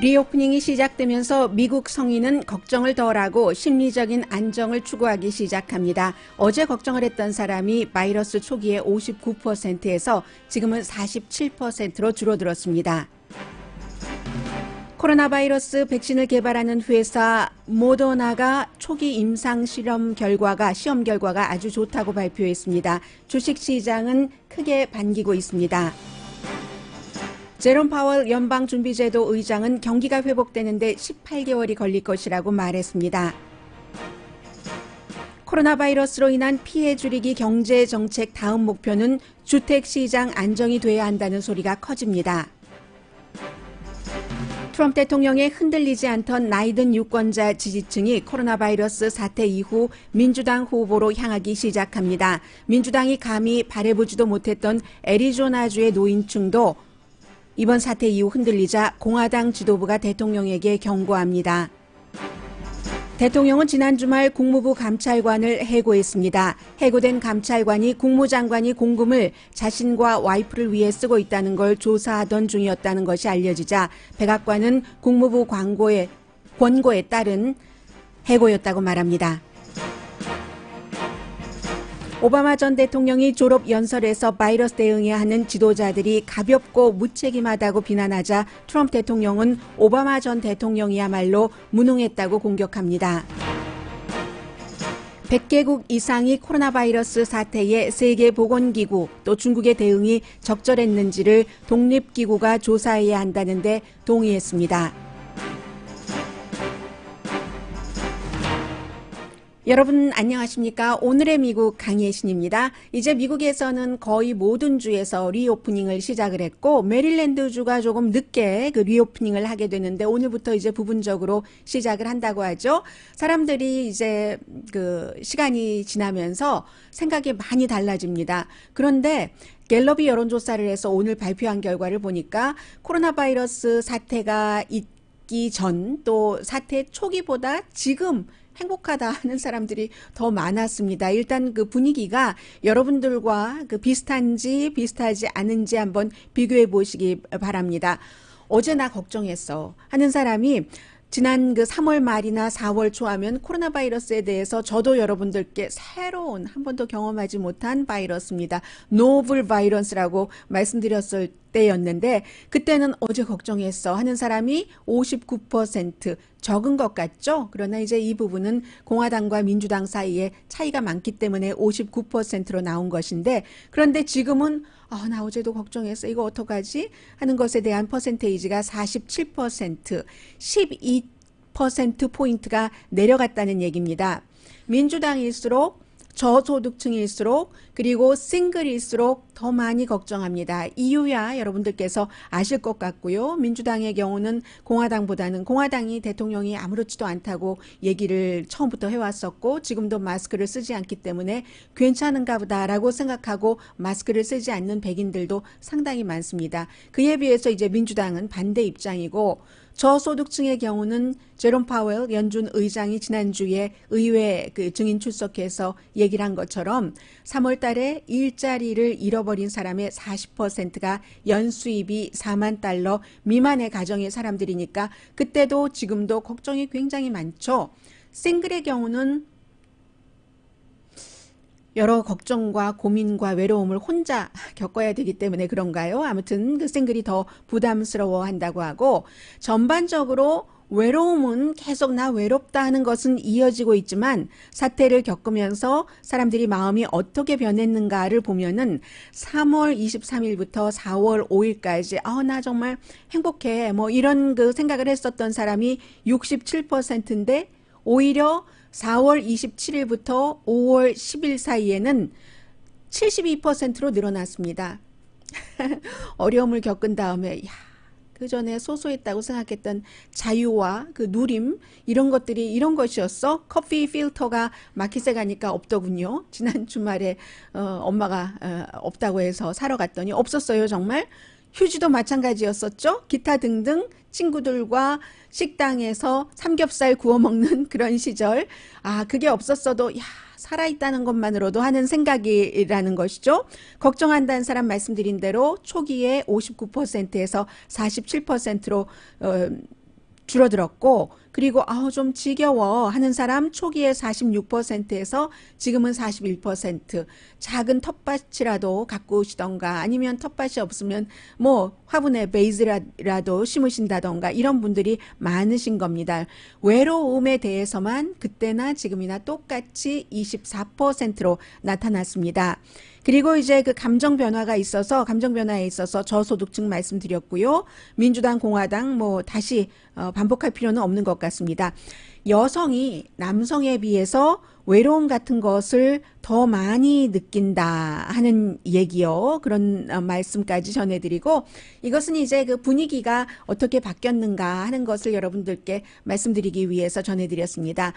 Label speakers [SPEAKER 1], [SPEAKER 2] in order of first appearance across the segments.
[SPEAKER 1] 리오프닝이 시작되면서 미국 성인은 걱정을 덜하고 심리적인 안정을 추구하기 시작합니다. 어제 걱정을 했던 사람이 바이러스 초기에 59%에서 지금은 47%로 줄어들었습니다. 코로나 바이러스 백신을 개발하는 회사 모더나가 초기 임상 시험 결과가 아주 좋다고 발표했습니다. 주식시장은 크게 반기고 있습니다. 제롬 파월 연방준비제도 의장은 경기가 회복되는데 18개월이 걸릴 것이라고 말했습니다. 코로나 바이러스로 인한 피해 줄이기 경제 정책 다음 목표는 주택시장 안정이 돼야 한다는 소리가 커집니다. 트럼프 대통령의 흔들리지 않던 나이든 유권자 지지층이 코로나 바이러스 사태 이후 민주당 후보로 향하기 시작합니다. 민주당이 감히 바라보지도 못했던 애리조나주의 노인층도 이번 사태 이후 흔들리자 공화당 지도부가 대통령에게 경고합니다. 대통령은 지난 주말 국무부 감찰관을 해고했습니다. 해고된 감찰관이 국무장관이 공금을 자신과 와이프를 위해 쓰고 있다는 걸 조사하던 중이었다는 것이 알려지자 백악관은 국무부 권고에 따른 해고였다고 말합니다. 오바마 전 대통령이 졸업 연설에서 바이러스 대응해야 하는 지도자들이 가볍고 무책임하다고 비난하자 트럼프 대통령은 오바마 전 대통령이야말로 무능했다고 공격합니다. 100개국 이상이 코로나 바이러스 사태에 세계보건기구 또 중국의 대응이 적절했는지를 독립기구가 조사해야 한다는데 동의했습니다. 여러분 안녕하십니까? 오늘의 미국 강예신입니다. 이제 미국에서는 거의 모든 주에서 리오프닝을 시작을 했고 메릴랜드주가 조금 늦게 그 리오프닝을 하게 되는데 오늘부터 이제 부분적으로 시작을 한다고 하죠. 사람들이 이제 그 시간이 지나면서 생각이 많이 달라집니다. 그런데 갤럽이 여론조사를 해서 오늘 발표한 결과를 보니까 코로나 바이러스 사태가 있기 전 또 사태 초기보다 지금 행복하다 하는 사람들이 더 많았습니다. 일단 그 분위기가 여러분들과 그 비슷한지 비슷하지 않은지 한번 비교해 보시기 바랍니다. 어제 나 걱정했어 하는 사람이 지난 그 3월 말이나 4월 초하면 코로나 바이러스에 대해서 저도 여러분들께 새로운 한 번도 경험하지 못한 바이러스입니다. 노블 바이러스라고 말씀드렸을 때였는데 그때는 어제 걱정했어 하는 사람이 59% 적은 것 같죠? 그러나 이제 이 부분은 공화당과 민주당 사이에 차이가 많기 때문에 59%로 나온 것인데 그런데 지금은 나 어제도 걱정했어. 이거 어떡하지? 하는 것에 대한 퍼센테이지가 47%, 12%포인트가 내려갔다는 얘기입니다. 민주당일수록 저소득층일수록 그리고 싱글일수록 더 많이 걱정합니다. 이유야 여러분들께서 아실 것 같고요. 민주당의 경우는 공화당이 대통령이 아무렇지도 않다고 얘기를 처음부터 해왔었고 지금도 마스크를 쓰지 않기 때문에 괜찮은가 보다라고 생각하고 마스크를 쓰지 않는 백인들도 상당히 많습니다. 그에 비해서 이제 민주당은 반대 입장이고 저소득층의 경우는 제롬 파월 연준 의장이 지난주에 의회 그 증인 출석해서 얘기를 한 것처럼 3월 달에 일자리를 잃어버린 사람의 40%가 연수입이 4만 달러 미만의 가정의 사람들이니까 그때도 지금도 걱정이 굉장히 많죠. 싱글의 경우는 여러 걱정과 고민과 외로움을 혼자 겪어야 되기 때문에 그런가요? 아무튼 그 싱글이 더 부담스러워한다고 하고 전반적으로 외로움은 계속 나 외롭다 하는 것은 이어지고 있지만 사태를 겪으면서 사람들이 마음이 어떻게 변했는가를 보면은 3월 23일부터 4월 5일까지 나 정말 행복해 뭐 이런 그 생각을 했었던 사람이 67%인데 오히려 4월 27일부터 5월 10일 사이에는 72%로 늘어났습니다. 어려움을 겪은 다음에 그 전에 소소했다고 생각했던 자유와 그 누림 이런 것이었어? 커피 필터가 마켓에 가니까 없더군요. 지난 주말에 엄마가 없다고 해서 사러 갔더니 없었어요. 정말. 휴지도 마찬가지였었죠. 기타 등등 친구들과 식당에서 삼겹살 구워 먹는 그런 시절. 그게 없었어도 살아있다는 것만으로도 하는 생각이라는 것이죠. 걱정한다는 사람 말씀드린 대로 초기에 59%에서 47%로 줄어들었고, 그리고 좀 지겨워 하는 사람 초기에 46%에서 지금은 41%. 작은 텃밭이라도 가꾸시던가 아니면 텃밭이 없으면 뭐 화분에 베이즈라도 심으신다던가 이런 분들이 많으신 겁니다. 외로움에 대해서만 그때나 지금이나 똑같이 24%로 나타났습니다. 그리고 이제 그 감정 변화에 있어서 저소득층 말씀드렸고요. 민주당, 공화당 뭐 다시 반복할 필요는 없는 것 같습니다. 여성이 남성에 비해서 외로움 같은 것을 더 많이 느낀다 하는 얘기요. 그런 말씀까지 전해드리고, 이것은 이제 그 분위기가 어떻게 바뀌었는가 하는 것을 여러분들께 말씀드리기 위해서 전해드렸습니다.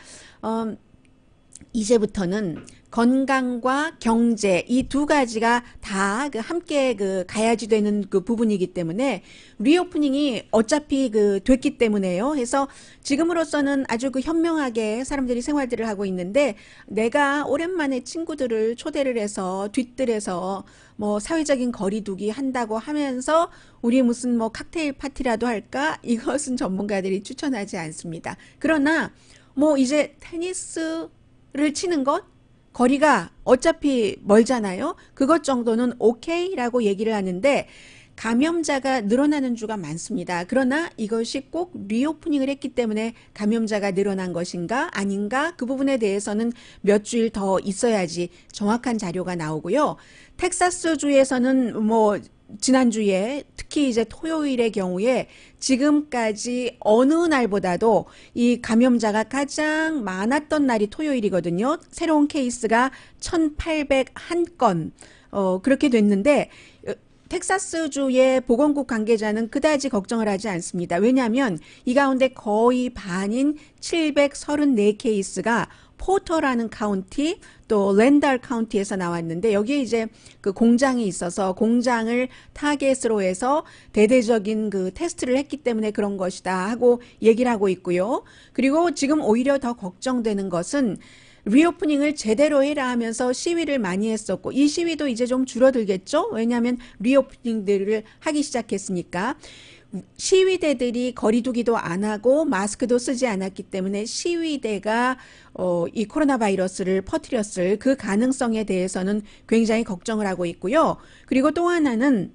[SPEAKER 1] 이제부터는 건강과 경제 이 두 가지가 다 함께 가야지 되는 그 부분이기 때문에 리오프닝이 어차피 됐기 때문에요. 해서 지금으로서는 아주 현명하게 사람들이 생활들을 하고 있는데, 내가 오랜만에 친구들을 초대를 해서 뒷뜰에서 뭐 사회적인 거리두기 한다고 하면서 우리 무슨 뭐 칵테일 파티라도 할까? 이것은 전문가들이 추천하지 않습니다. 그러나 뭐 이제 테니스를 치는 것, 거리가 어차피 멀잖아요. 그것 정도는 오케이라고 얘기를 하는데, 감염자가 늘어나는 주가 많습니다. 그러나 이것이 꼭 리오프닝을 했기 때문에 감염자가 늘어난 것인가 아닌가, 그 부분에 대해서는 몇 주일 더 있어야지 정확한 자료가 나오고요. 텍사스주에서는 뭐 지난주에 특히 이제 토요일의 경우에 지금까지 어느 날보다도 이 감염자가 가장 많았던 날이 토요일이거든요. 새로운 케이스가 1801건 그렇게 됐는데, 텍사스주의 보건국 관계자는 그다지 걱정을 하지 않습니다. 왜냐하면 이 가운데 거의 반인 734케이스가 포터라는 카운티 또 랜달 카운티에서 나왔는데, 여기에 이제 그 공장이 있어서 공장을 타겟으로 해서 대대적인 그 테스트를 했기 때문에 그런 것이다 하고 얘기를 하고 있고요. 그리고 지금 오히려 더 걱정되는 것은 리오프닝을 제대로 해라 하면서 시위를 많이 했었고, 이 시위도 이제 좀 줄어들겠죠? 왜냐하면 리오프닝들을 하기 시작했으니까. 시위대들이 거리두기도 안 하고 마스크도 쓰지 않았기 때문에 시위대가 이 코로나 바이러스를 퍼뜨렸을 그 가능성에 대해서는 굉장히 걱정을 하고 있고요. 그리고 또 하나는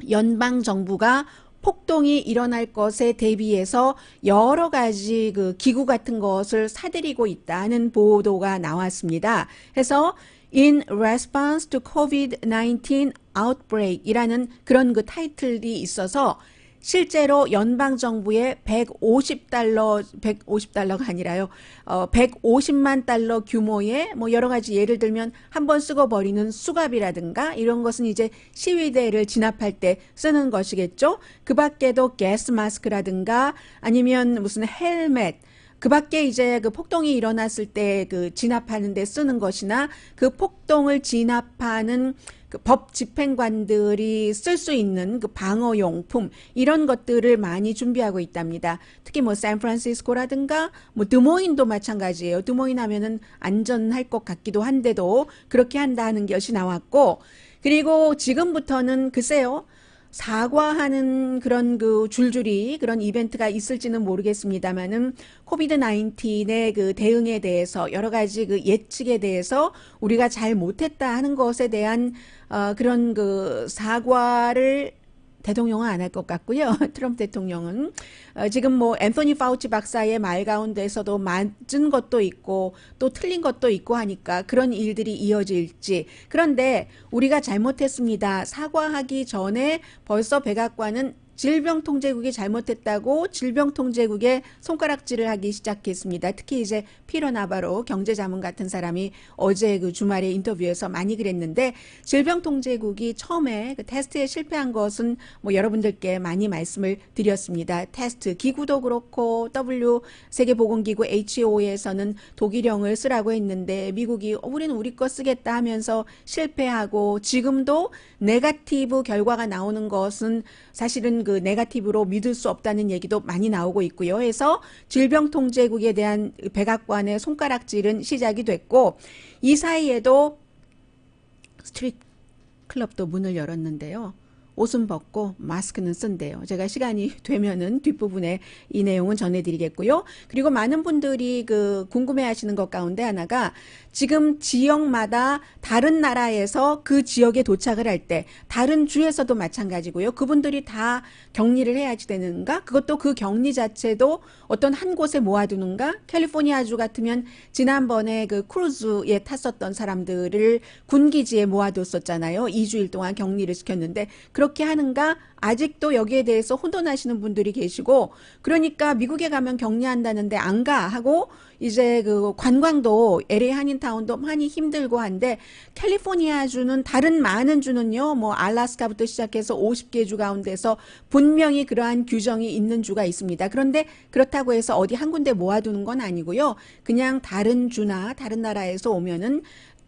[SPEAKER 1] 연방 정부가 폭동이 일어날 것에 대비해서 여러 가지 그 기구 같은 것을 사들이고 있다는 보도가 나왔습니다. 해서 In Response to COVID-19 Outbreak 이라는 그런 그 타이틀이 있어서 실제로 연방정부의 150달러가 아니라요, 150만 달러 규모의 뭐 여러 가지, 예를 들면 한번 쓰고 버리는 수갑이라든가 이런 것은 이제 시위대를 진압할 때 쓰는 것이겠죠. 그 밖에도 가스 마스크라든가 아니면 무슨 헬멧, 그 밖에 이제 그 폭동이 일어났을 때 그 진압하는 데 쓰는 것이나 그 폭동을 진압하는 그 법 집행관들이 쓸 수 있는 그 방어용품, 이런 것들을 많이 준비하고 있답니다. 특히 뭐 샌프란시스코라든가 뭐 드모인도 마찬가지예요. 드모인 하면은 안전할 것 같기도 한데도 그렇게 한다는 것이 나왔고, 그리고 지금부터는 글쎄요, 사과하는 그런 그 줄줄이 그런 이벤트가 있을지는 모르겠습니다만은, 코비드 19의 그 대응에 대해서 여러 가지 그 예측에 대해서 우리가 잘 못했다 하는 것에 대한 그런 그 사과를 대통령은 안 할 것 같고요. 트럼프 대통령은 지금 뭐 앤토니 파우치 박사의 말 가운데서도 맞은 것도 있고 또 틀린 것도 있고 하니까 그런 일들이 이어질지. 그런데 우리가 잘못했습니다, 사과하기 전에 벌써 백악관은 질병통제국이 잘못했다고 질병통제국에 손가락질을 하기 시작했습니다. 특히 이제 피터 나바로 경제자문 같은 사람이 어제 그 주말에 인터뷰에서 많이 그랬는데, 질병통제국이 처음에 그 테스트에 실패한 것은 뭐 여러분들께 많이 말씀을 드렸습니다. 테스트 기구도 그렇고 세계보건기구 HO에서는 독일형을 쓰라고 했는데 미국이 우리는 우리 거 쓰겠다 하면서 실패하고, 지금도 네거티브 결과가 나오는 것은 사실은 그 네거티브로 믿을 수 없다는 얘기도 많이 나오고 있고요. 해서 질병통제국에 대한 백악관의 손가락질은 시작이 됐고, 이 사이에도 스트릿 클럽도 문을 열었는데요. 옷은 벗고 마스크는 쓴대요. 제가 시간이 되면은 뒷부분에 이 내용은 전해드리겠고요. 그리고 많은 분들이 그 궁금해하시는 것 가운데 하나가 지금 지역마다 다른 나라에서 그 지역에 도착을 할 때 다른 주에서도 마찬가지고요. 그분들이 다 격리를 해야지 되는가? 그것도 그 격리 자체도 어떤 한 곳에 모아두는가? 캘리포니아주 같으면 지난번에 그 크루즈에 탔었던 사람들을 군기지에 모아뒀었잖아요. 2주일 동안 격리를 시켰는데 그렇게 하는가? 아직도 여기에 대해서 혼돈하시는 분들이 계시고, 그러니까 미국에 가면 격리한다는데 안 가 하고 이제 그 관광도 LA 한인타운도 많이 힘들고 한데, 캘리포니아주는 다른 많은 주는요, 뭐 알라스카부터 시작해서 50개 주 가운데서 분명히 그러한 규정이 있는 주가 있습니다. 그런데 그렇다고 해서 어디 한 군데 모아두는 건 아니고요. 그냥 다른 주나 다른 나라에서 오면은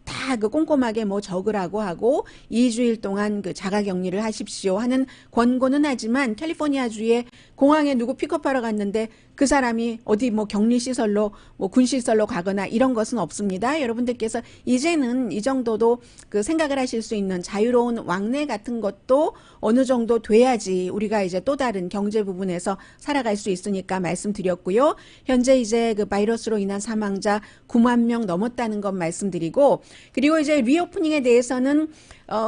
[SPEAKER 1] 다 그 꼼꼼하게 뭐 적으라고 하고 2주일 동안 그 자가격리를 하십시오 하는 권고는 하지만, 캘리포니아주에 공항에 누구 픽업하러 갔는데 그 사람이 어디 뭐 격리시설로 뭐 군시설로 가거나 이런 것은 없습니다. 여러분들께서 이제는 이 정도도 그 생각을 하실 수 있는 자유로운 왕래 같은 것도 어느 정도 돼야지 우리가 이제 또 다른 경제 부분에서 살아갈 수 있으니까 말씀드렸고요. 현재 이제 그 바이러스로 인한 사망자 9만 명 넘었다는 것 말씀드리고, 그리고 이제 리오프닝에 대해서는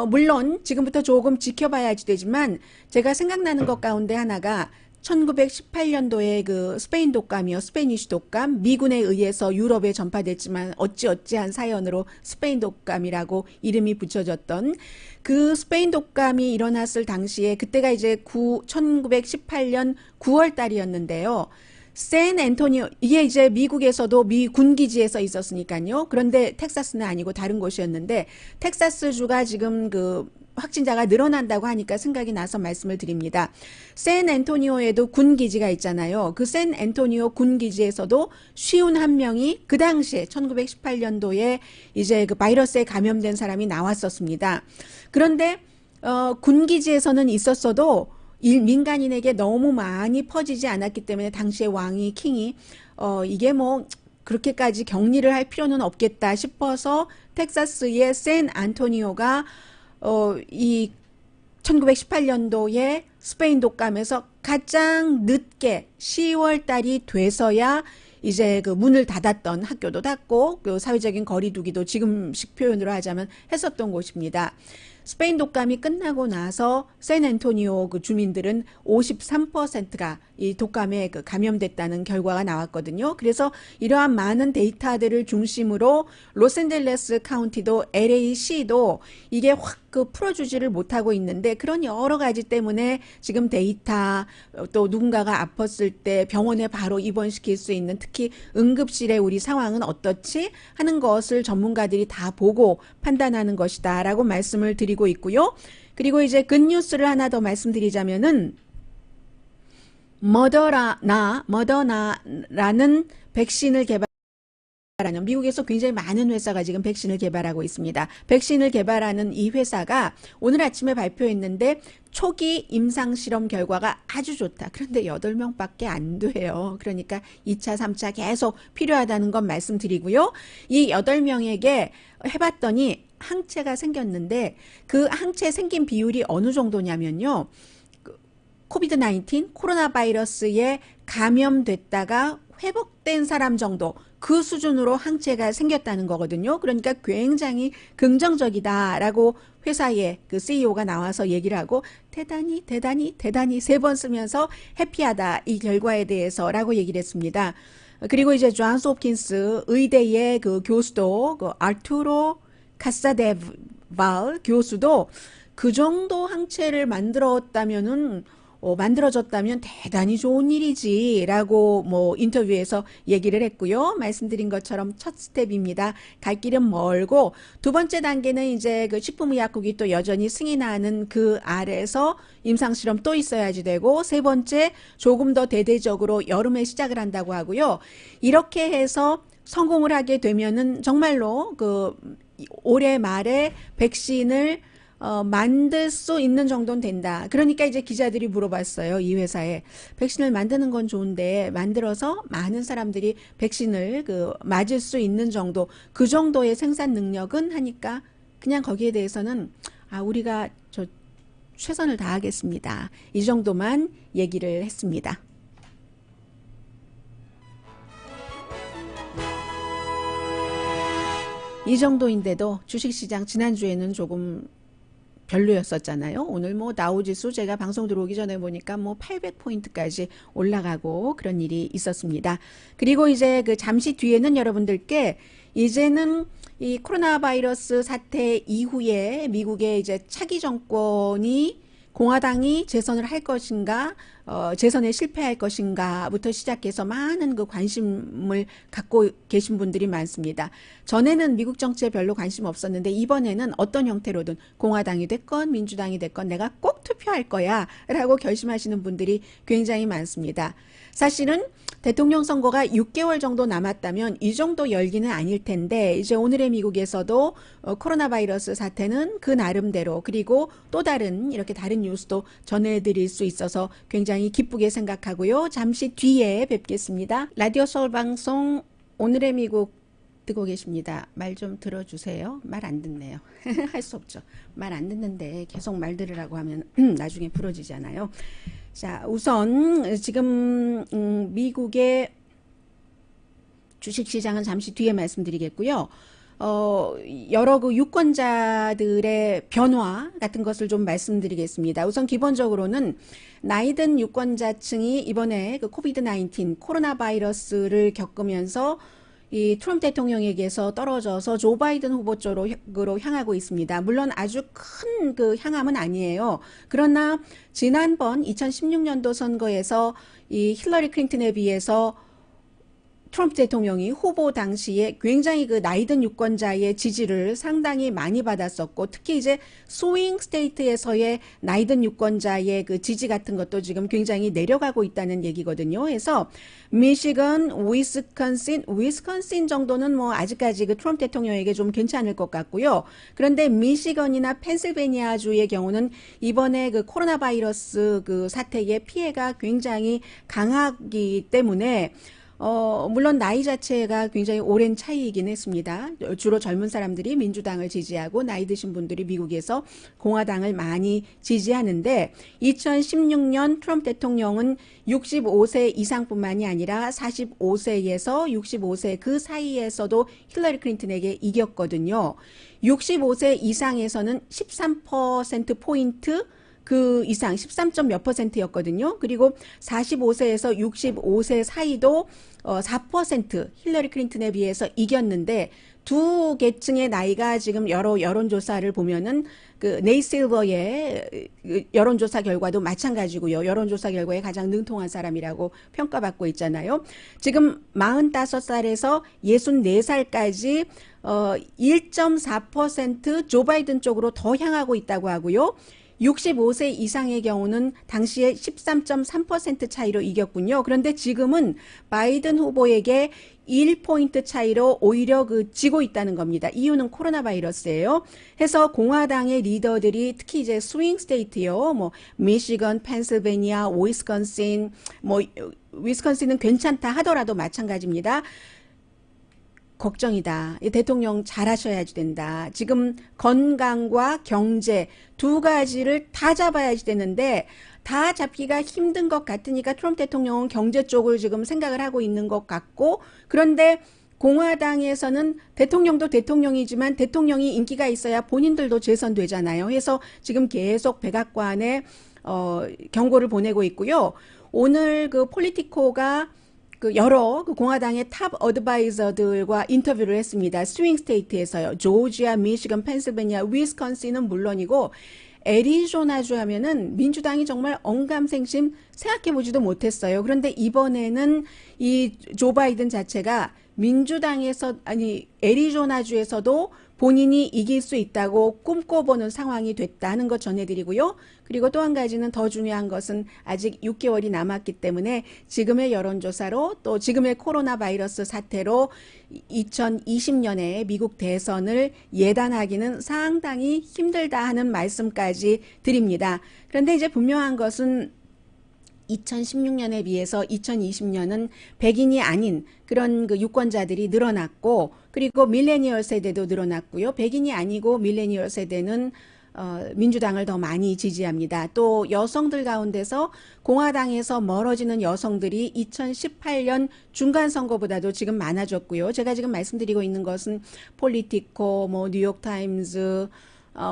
[SPEAKER 1] 물론 지금부터 조금 지켜봐야지 되지만, 제가 생각나는 것 가운데 하나가 1918년도에 그 스페인 독감이요, 스페니쉬 독감, 미군에 의해서 유럽에 전파됐지만 어찌어찌한 사연으로 스페인 독감이라고 이름이 붙여졌던 그 스페인 독감이 일어났을 당시에, 그때가 이제 1918년 9월 달이었는데요. 샌 앤토니오, 이게 이제 미국에서도 미 군기지에서 있었으니까요. 그런데 텍사스는 아니고 다른 곳이었는데, 텍사스주가 지금 그 확진자가 늘어난다고 하니까 생각이 나서 말씀을 드립니다. 샌 앤토니오에도 군기지가 있잖아요. 그 샌 앤토니오 군기지에서도 51명이 그 당시에 1918년도에 이제 그 바이러스에 감염된 사람이 나왔었습니다. 그런데 군기지에서는 있었어도 민간인에게 너무 많이 퍼지지 않았기 때문에 당시의 왕이, 킹이 이게 뭐 그렇게까지 격리를 할 필요는 없겠다 싶어서 텍사스의 샌 안토니오가 이 1918년도에 스페인 독감에서 가장 늦게 10월 달이 돼서야 이제 그 문을 닫았던, 학교도 닫고 그 사회적인 거리두기도 지금식 표현으로 하자면 했었던 곳입니다. 스페인 독감이 끝나고 나서 샌앤토니오 그 주민들은 53%가 이 독감에 그 감염됐다는 결과가 나왔거든요. 그래서 이러한 많은 데이터들을 중심으로 로스앤젤레스 카운티도 LA시도 이게 확 그 풀어주지를 못하고 있는데, 그런 여러 가지 때문에 지금 데이터, 또 누군가가 아팠을 때 병원에 바로 입원시킬 수 있는, 특히 응급실의 우리 상황은 어떻지 하는 것을 전문가들이 다 보고 판단하는 것이다 라고 말씀을 드리고 있고요. 그리고 이제 굿뉴스를 하나 더 말씀드리자면은, 머더나라는 백신을 개발하는, 미국에서 굉장히 많은 회사가 지금 백신을 개발하고 있습니다. 백신을 개발하는 이 회사가 오늘 아침에 발표했는데 초기 임상실험 결과가 아주 좋다. 그런데 8명밖에 안 돼요. 그러니까 2차, 3차 계속 필요하다는 건 말씀드리고요. 이 8명에게 해봤더니 항체가 생겼는데, 그 항체 생긴 비율이 어느 정도냐면요, 코비드-19 코로나 바이러스에 감염됐다가 회복된 사람 정도, 그 수준으로 항체가 생겼다는 거거든요. 그러니까 굉장히 긍정적이다라고 회사의 그 CEO가 나와서 얘기를 하고, 대단히 3번 쓰면서 해피하다 이 결과에 대해서라고 얘기를 했습니다. 그리고 이제 존스 홉킨스 의대의 그 교수도, 그 아르투로 카사데발 교수도 그 정도 항체를 만들어졌다면 대단히 좋은 일이지라고 뭐 인터뷰에서 얘기를 했고요. 말씀드린 것처럼 첫 스텝입니다. 갈 길은 멀고, 두 번째 단계는 이제 그 식품의약국이 또 여전히 승인하는 그 아래에서 임상실험 또 있어야지 되고, 세 번째 조금 더 대대적으로 여름에 시작을 한다고 하고요. 이렇게 해서 성공을 하게 되면은 정말로 그 올해 말에 백신을 만들 수 있는 정도는 된다. 그러니까 이제 기자들이 물어봤어요. 이 회사에 백신을 만드는 건 좋은데 만들어서 많은 사람들이 백신을 그 맞을 수 있는 정도, 그 정도의 생산 능력은 하니까, 그냥 거기에 대해서는 우리가 최선을 다하겠습니다. 이 정도만 얘기를 했습니다. 이 정도인데도 주식시장 지난주에는 조금 별로였었잖아요. 오늘 뭐 다우지수 제가 방송 들어오기 전에 보니까 뭐 800포인트까지 올라가고 그런 일이 있었습니다. 그리고 이제 그 잠시 뒤에는 여러분들께 이제는 이 코로나 바이러스 사태 이후에 미국의 이제 차기 정권이 공화당이 재선을 할 것인가, 재선에 실패할 것인가부터 시작해서 많은 그 관심을 갖고 계신 분들이 많습니다. 전에는 미국 정치에 별로 관심 없었는데 이번에는 어떤 형태로든 공화당이 됐건 민주당이 됐건 내가 꼭 투표할 거야 라고 결심하시는 분들이 굉장히 많습니다. 사실은 대통령 선거가 6개월 정도 남았다면 이 정도 열기는 아닐 텐데 이제 오늘의 미국에서도 코로나 바이러스 사태는 그 나름대로 그리고 또 다른 이렇게 다른 뉴스도 전해드릴 수 있어서 굉장히 기쁘게 생각하고요. 잠시 뒤에 뵙겠습니다. 라디오 서울 방송 오늘의 미국 듣고 계십니다. 말 좀 들어주세요. 말 안 듣네요. 할 수 없죠. 말 안 듣는데 계속 말 들으라고 하면 나중에 부러지잖아요. 자, 우선 지금 미국의 주식시장은 잠시 뒤에 말씀드리겠고요. 여러 그 유권자들의 변화 같은 것을 좀 말씀드리겠습니다. 우선 기본적으로는 나이든 유권자층이 이번에 그 코비드-19 코로나 바이러스를 겪으면서 이 트럼프 대통령에게서 떨어져서 조 바이든 후보 쪽으로 향하고 있습니다. 물론 아주 큰 그 향함은 아니에요. 그러나 지난번 2016년도 선거에서 이 힐러리 클린턴에 비해서 트럼프 대통령이 후보 당시에 굉장히 그 나이든 유권자의 지지를 상당히 많이 받았었고 특히 이제 스윙 스테이트에서의 나이든 유권자의 그 지지 같은 것도 지금 굉장히 내려가고 있다는 얘기거든요. 그래서 미시건, 위스콘신 정도는 뭐 아직까지 그 트럼프 대통령에게 좀 괜찮을 것 같고요. 그런데 미시건이나 펜실베니아주의 경우는 이번에 그 코로나 바이러스 그 사태의 피해가 굉장히 강하기 때문에 물론 나이 자체가 굉장히 오랜 차이이긴 했습니다. 주로 젊은 사람들이 민주당을 지지하고 나이 드신 분들이 미국에서 공화당을 많이 지지하는데 2016년 트럼프 대통령은 65세 이상뿐만이 아니라 45세에서 65세 그 사이에서도 힐러리 클린턴에게 이겼거든요. 65세 이상에서는 13%포인트 그 이상 13점 몇 %였거든요. 그리고 45세에서 65세 사이도 4% 힐러리 클린턴에 비해서 이겼는데 두 계층의 나이가 지금 여러 여론조사를 보면은 그 네이 실버의 여론조사 결과도 마찬가지고요. 여론조사 결과에 가장 능통한 사람이라고 평가받고 있잖아요. 지금 45살에서 64살까지 1.4% 조 바이든 쪽으로 더 향하고 있다고 하고요. 65세 이상의 경우는 당시에 13.3% 차이로 이겼군요. 그런데 지금은 바이든 후보에게 1포인트 차이로 오히려 그 지고 있다는 겁니다. 이유는 코로나 바이러스예요. 해서 공화당의 리더들이 특히 이제 스윙 스테이트요. 뭐 미시건, 펜실베니아, 위스콘신, 뭐 위스콘신은 괜찮다 하더라도 마찬가지입니다. 걱정이다. 이 대통령 잘하셔야지 된다. 지금 건강과 경제 두 가지를 다 잡아야지 되는데 다 잡기가 힘든 것 같으니까 트럼프 대통령은 경제 쪽을 지금 생각을 하고 있는 것 같고 그런데 공화당에서는 대통령도 대통령이지만 대통령이 인기가 있어야 본인들도 재선되잖아요. 그래서 지금 계속 백악관에 경고를 보내고 있고요. 오늘 그 폴리티코가 그 여러 그 공화당의 탑 어드바이저들과 인터뷰를 했습니다. 스윙 스테이트에서요. 조지아, 미시건, 펜실베니아, 위스콘신은 물론이고 애리조나주 하면은 민주당이 정말 언감생심 생각해보지도 못했어요. 그런데 이번에는 이 조 바이든 자체가 민주당에서 아니 애리조나주에서도 본인이 이길 수 있다고 꿈꿔보는 상황이 됐다는 것 전해드리고요. 그리고 또 한 가지는 더 중요한 것은 아직 6개월이 남았기 때문에 지금의 여론조사로 또 지금의 코로나 바이러스 사태로 2020년에 미국 대선을 예단하기는 상당히 힘들다 하는 말씀까지 드립니다. 그런데 이제 분명한 것은 2016년에 비해서 2020년은 백인이 아닌 그런 그 유권자들이 늘어났고 그리고 밀레니얼 세대도 늘어났고요. 백인이 아니고 밀레니얼 세대는 민주당을 더 많이 지지합니다. 또 여성들 가운데서 공화당에서 멀어지는 여성들이 2018년 중간선거보다도 지금 많아졌고요. 제가 지금 말씀드리고 있는 것은 폴리티코, 뭐 뉴욕타임즈,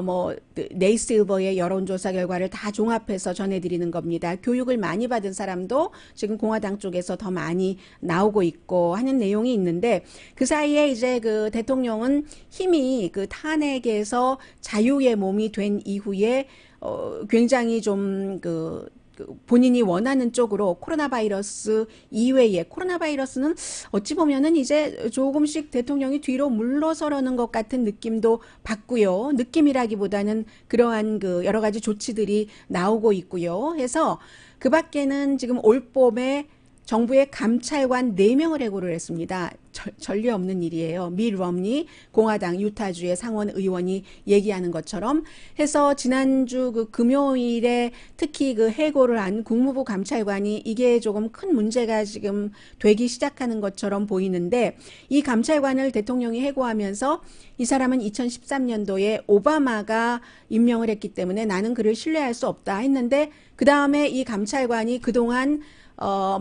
[SPEAKER 1] 뭐 네이실버의 여론조사 결과를 다 종합해서 전해드리는 겁니다. 교육을 많이 받은 사람도 지금 공화당 쪽에서 더 많이 나오고 있고 하는 내용이 있는데, 그 사이에 이제 그 대통령은 힘이 그 탄핵에서 자유의 몸이 된 이후에 굉장히 좀그 본인이 원하는 쪽으로 코로나 바이러스 이외에, 코로나 바이러스는 어찌 보면은 이제 조금씩 대통령이 뒤로 물러서려는 것 같은 느낌도 받고요. 느낌이라기보다는 그러한 그 여러 가지 조치들이 나오고 있고요. 해서 그 밖에는 지금 올 봄에 정부의 감찰관 4명을 해고를 했습니다. 전례 없는 일이에요. 밋 럼니 공화당 유타주의 상원 의원이 얘기하는 것처럼 해서 지난주 그 금요일에 특히 그 해고를 한 국무부 감찰관이 이게 조금 큰 문제가 지금 되기 시작하는 것처럼 보이는데, 이 감찰관을 대통령이 해고하면서 이 사람은 2013년도에 오바마가 임명을 했기 때문에 나는 그를 신뢰할 수 없다 했는데, 그 다음에 이 감찰관이 그동안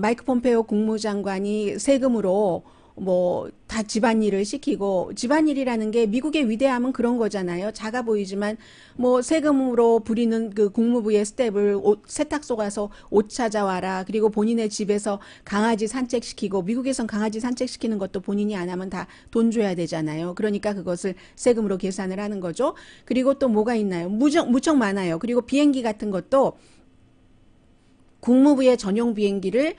[SPEAKER 1] 마이크 폼페오 국무장관이 세금으로 뭐 다 집안일을 시키고, 집안일이라는 게 미국의 위대함은 그런 거잖아요. 작아 보이지만 뭐 세금으로 부리는 그 국무부의 스텝을 세탁소 가서 옷 찾아와라, 그리고 본인의 집에서 강아지 산책시키고, 미국에선 강아지 산책시키는 것도 본인이 안 하면 다 돈 줘야 되잖아요. 그러니까 그것을 세금으로 계산을 하는 거죠. 그리고 또 뭐가 있나요? 무척 많아요. 그리고 비행기 같은 것도 국무부의 전용 비행기를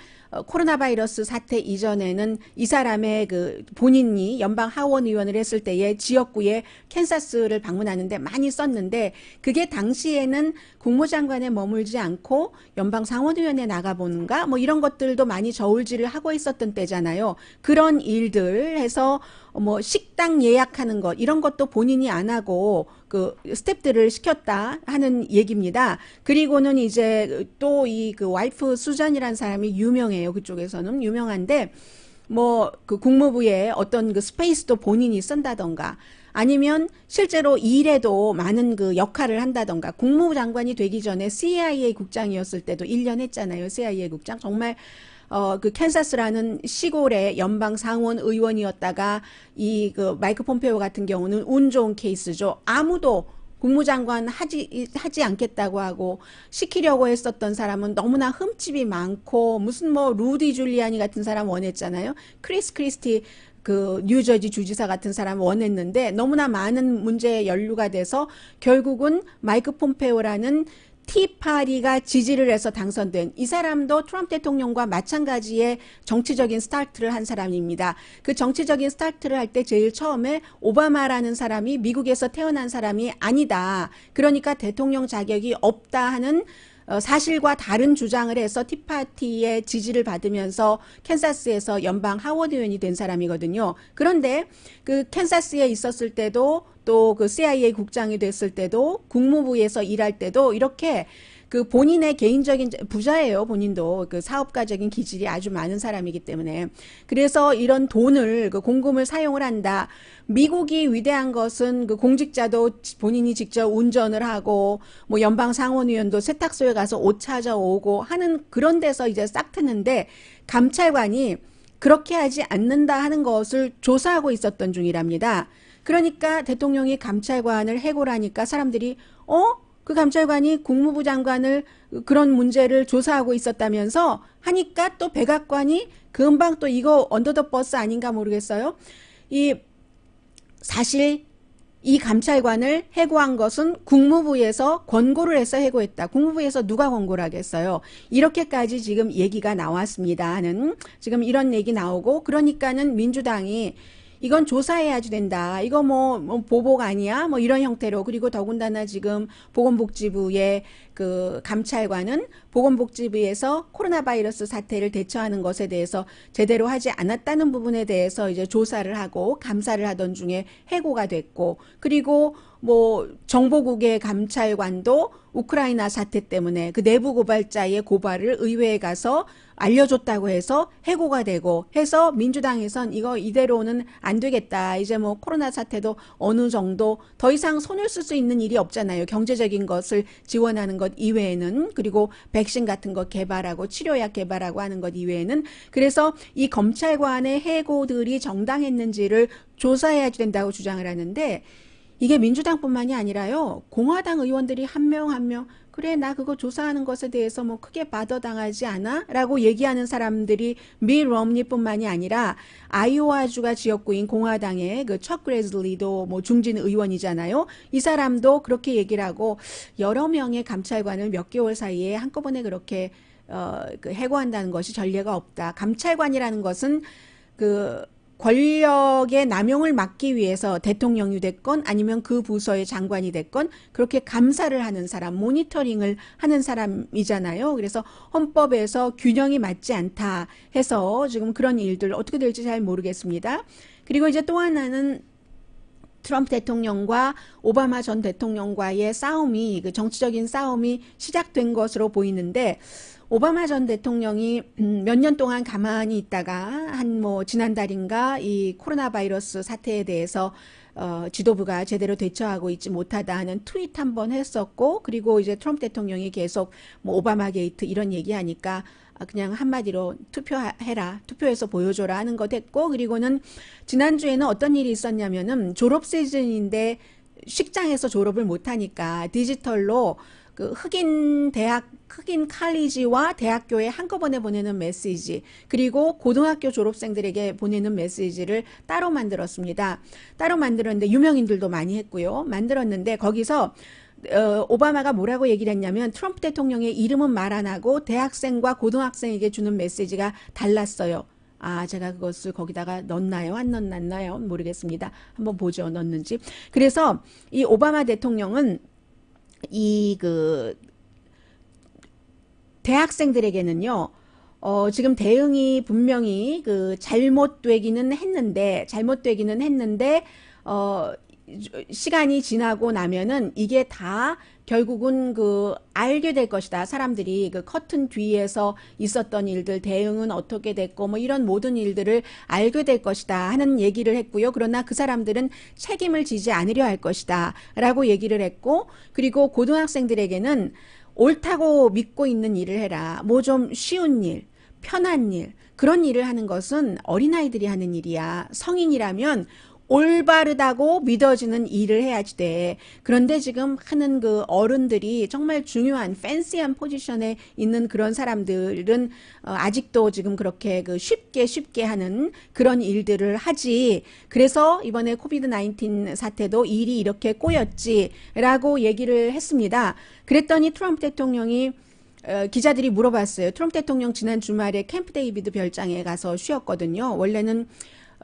[SPEAKER 1] 코로나 바이러스 사태 이전에는 이 사람의 그 본인이 연방 하원 의원을 했을 때에 지역구에 캔사스를 방문하는데 많이 썼는데, 그게 당시에는 국무장관에 머물지 않고 연방 상원의원에 나가보는가 뭐 이런 것들도 많이 저울질을 하고 있었던 때잖아요. 그런 일들 해서 뭐 식당 예약하는 것 이런 것도 본인이 안 하고 그 스태프들을 시켰다 하는 얘기입니다. 그리고는 이제 또 이 그 와이프 수잔이라는 사람이 유명해요. 그쪽에서는 유명한데, 뭐 그 국무부에 어떤 그 스페이스도 본인이 쓴다던가, 아니면 실제로 일에도 많은 그 역할을 한다던가, 국무부 장관이 되기 전에 CIA 국장이었을 때도 1년 했잖아요. CIA 국장. 정말 그 캔사스라는 시골의 연방 상원 의원이었다가 이 그 마이크 폼페오 같은 경우는 운 좋은 케이스죠. 아무도 국무장관 하지 않겠다고 하고 시키려고 했었던 사람은 너무나 흠집이 많고, 무슨 뭐 루디 줄리아니 같은 사람 원했잖아요. 크리스 크리스티 그 뉴저지 주지사 같은 사람 원했는데 너무나 많은 문제에 연루가 돼서 결국은 마이크 폼페오라는 티파리가 지지를 해서 당선된 이 사람도 트럼프 대통령과 마찬가지의 정치적인 스타트를 한 사람입니다. 그 정치적인 스타트를 할 때 제일 처음에 오바마라는 사람이 미국에서 태어난 사람이 아니다, 그러니까 대통령 자격이 없다 하는 사실과 다른 주장을 해서 티파티의 지지를 받으면서 캔사스에서 연방 하원 의원이 된 사람이거든요. 그런데 그 캔사스에 있었을 때도, 또 그 CIA 국장이 됐을 때도, 국무부에서 일할 때도 이렇게 그 본인의 개인적인 부자예요. 본인도 그 사업가적인 기질이 아주 많은 사람이기 때문에. 그래서 이런 돈을 그 공금을 사용을 한다. 미국이 위대한 것은 그 공직자도 본인이 직접 운전을 하고, 뭐 연방 상원의원도 세탁소에 가서 옷 찾아오고 하는 그런 데서 이제 싹 트는데, 감찰관이 그렇게 하지 않는다 하는 것을 조사하고 있었던 중이랍니다. 그러니까 대통령이 감찰관을 해고하니까 사람들이 그 감찰관이 국무부 장관을 그런 문제를 조사하고 있었다면서 하니까 또 백악관이 금방 또 이거 언더 더 버스 아닌가 모르겠어요. 사실 이 감찰관을 해고한 것은 국무부에서 권고를 해서 해고했다. 국무부에서 누가 권고를 하겠어요. 이렇게까지 지금 얘기가 나왔습니다 하는, 지금 이런 얘기 나오고, 그러니까는 민주당이 이건 조사해야지 된다. 이거 뭐 보복 아니야? 뭐 이런 형태로. 그리고 더군다나 지금 보건복지부의 그 감찰관은 보건복지부에서 코로나 바이러스 사태를 대처하는 것에 대해서 제대로 하지 않았다는 부분에 대해서 이제 조사를 하고 감사를 하던 중에 해고가 됐고, 그리고 뭐 정보국의 감찰관도 우크라이나 사태 때문에 그 내부 고발자의 고발을 의회에 가서 알려줬다고 해서 해고가 되고 해서 민주당에선 이거 이대로는 안 되겠다. 이제 뭐 코로나 사태도 어느 정도 더 이상 손을 쓸 수 있는 일이 없잖아요. 경제적인 것을 지원하는 것 이외에는, 그리고 백신 같은 거 개발하고 치료약 개발하고 하는 것 이외에는. 그래서 이 검찰관의 해고들이 정당했는지를 조사해야 된다고 주장을 하는데, 이게 민주당뿐만이 아니라요, 공화당 의원들이 한 명 한 명 그래 나 그거 조사하는 것에 대해서 뭐 크게 받아당하지 않아? 라고 얘기하는 사람들이 미 럼니뿐만이 아니라 아이오와주가 지역구인 공화당의 그 척 그레즐리도 뭐 중진 의원이잖아요. 이 사람도 그렇게 얘기를 하고, 여러 명의 감찰관을 몇 개월 사이에 한꺼번에 그렇게 그 해고한다는 것이 전례가 없다. 감찰관이라는 것은 그 권력의 남용을 막기 위해서 대통령이 됐건 아니면 그 부서의 장관이 됐건 그렇게 감사를 하는 사람, 모니터링을 하는 사람이잖아요. 그래서 헌법에서 균형이 맞지 않다 해서 지금 그런 일들 어떻게 될지 잘 모르겠습니다. 그리고 이제 또 하나는 트럼프 대통령과 오바마 전 대통령과의 싸움이, 그 정치적인 싸움이 시작된 것으로 보이는데, 오바마 전 대통령이 몇 년 동안 가만히 있다가 한 뭐 지난달인가 이 코로나 바이러스 사태에 대해서 지도부가 제대로 대처하고 있지 못하다 하는 트윗 한번 했었고, 그리고 이제 트럼프 대통령이 계속 뭐 오바마 게이트 이런 얘기하니까 그냥 한마디로 투표해라, 투표해서 보여줘라 하는 것 했고, 그리고는 지난주에는 어떤 일이 있었냐면은 졸업 시즌인데 식장에서 졸업을 못하니까 디지털로 그 흑인 칼리지와 대학교에 한꺼번에 보내는 메시지, 그리고 고등학교 졸업생들에게 보내는 메시지를 따로 만들었습니다. 따로 만들었는데 유명인들도 많이 했고요. 만들었는데 거기서 오바마가 뭐라고 얘기를 했냐면, 트럼프 대통령의 이름은 말 안 하고 대학생과 고등학생에게 주는 메시지가 달랐어요. 아, 제가 그것을 거기다가 넣었나요? 안 넣었나요? 모르겠습니다. 한번 보죠. 넣었는지. 그래서 이 오바마 대통령은 이 그 대학생들에게는요, 지금 대응이 분명히 그 잘못되기는 했는데, 시간이 지나고 나면은 이게 다 결국은 그 알게 될 것이다. 사람들이 그 커튼 뒤에서 있었던 일들, 대응은 어떻게 됐고 뭐 이런 모든 일들을 알게 될 것이다 하는 얘기를 했고요. 그러나 그 사람들은 책임을 지지 않으려 할 것이다 라고 얘기를 했고, 그리고 고등학생들에게는 옳다고 믿고 있는 일을 해라. 뭐 좀 쉬운 일, 편한 일, 그런 일을 하는 것은 어린아이들이 하는 일이야. 성인이라면 올바르다고 믿어지는 일을 해야지 돼. 그런데 지금 하는 그 어른들이 정말 중요한 팬시한 포지션에 있는 그런 사람들은 아직도 지금 그렇게 그 쉽게 하는 그런 일들을 하지. 그래서 이번에 코비드 19 사태도 일이 이렇게 꼬였지라고 얘기를 했습니다. 그랬더니 트럼프 대통령이 기자들이 물어봤어요. 트럼프 대통령 지난 주말에 캠프 데이비드 별장에 가서 쉬었거든요. 원래는